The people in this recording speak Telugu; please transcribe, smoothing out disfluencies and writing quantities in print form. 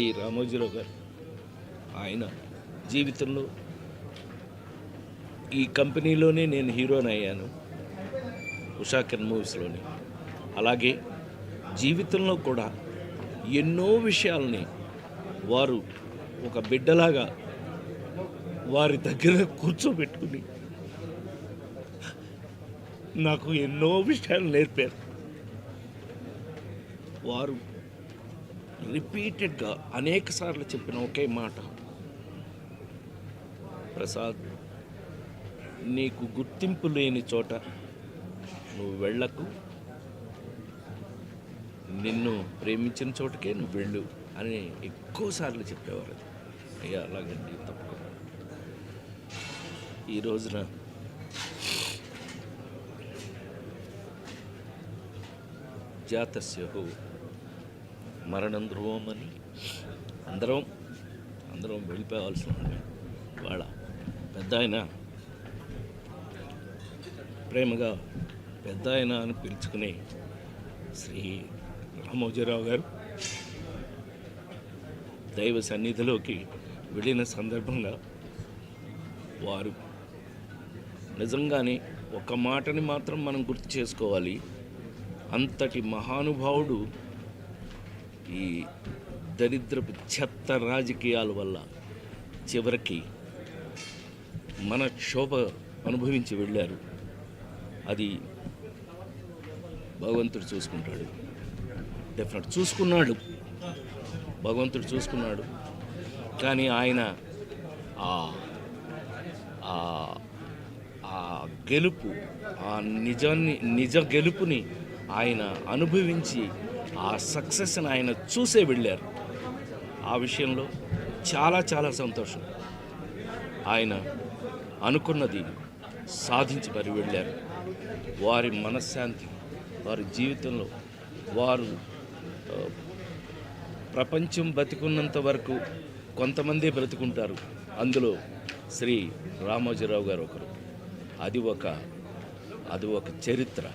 ఈ రామోజీరావు గారు ఆయన జీవితంలో ఈ కంపెనీలోనే నేను హీరోని అయ్యాను, ఉషాకిరణ్ మూవీస్లోని. అలాగే జీవితంలో కూడా ఎన్నో విషయాల్ని వారు ఒక బిడ్డలాగా వారి దగ్గర కూర్చోబెట్టుకుని నాకు ఎన్నో విషయాలు నేర్పారు. వారు రిపీటెడ్గా అనేక సార్లు చెప్పిన ఒకే మాట, ప్రసాద్, నీకు గుర్తింపు లేని చోట నువ్వు వెళ్ళకు, నిన్ను ప్రేమించిన చోటకే నువ్వు వెళ్ళు అని ఎక్కువసార్లు చెప్పేవారు. అయ్యా అలాగండి, తప్పకుండా. ఈ రోజున జాతస్యహు మరణం ధ్రువం అని అందరం వెళ్ళిపోవాల్సి ఉంది. వాళ్ళ పెద్ద ఆయన, ప్రేమగా పెద్ద ఆయన అని పిలుచుకుని శ్రీ రామోజీరావు గారు దైవ సన్నిధిలోకి వెళ్ళిన సందర్భంగా వారు నిజంగానే ఒక మాటని మాత్రం మనం గుర్తు చేసుకోవాలి. అంతటి మహానుభావుడు ఈ దరిద్రపు చెత్త రాజకీయాల వల్ల చివరికి మన క్షోభ అనుభవించి వెళ్ళారు. అది భగవంతుడు చూసుకుంటాడు, డెఫినెట్ చూసుకున్నాడు, భగవంతుడు చూసుకున్నాడు. కానీ ఆయన ఆ గెలుపు, ఆ నిజ గెలుపుని ఆయన అనుభవించి ఆ సక్సెస్ని ఆయన చూసే వెళ్ళారు. ఆ విషయంలో చాలా చాలా సంతోషం. ఆయన అనుకున్నది సాధించి మరి వెళ్ళారు. వారి మనశ్శాంతి, వారి జీవితంలో వారు ప్రపంచం బతికున్నంత వరకు కొంతమంది బ్రతుకుంటారు, అందులో శ్రీ రామోజీరావు గారు ఒకరు. అది ఒక చరిత్ర.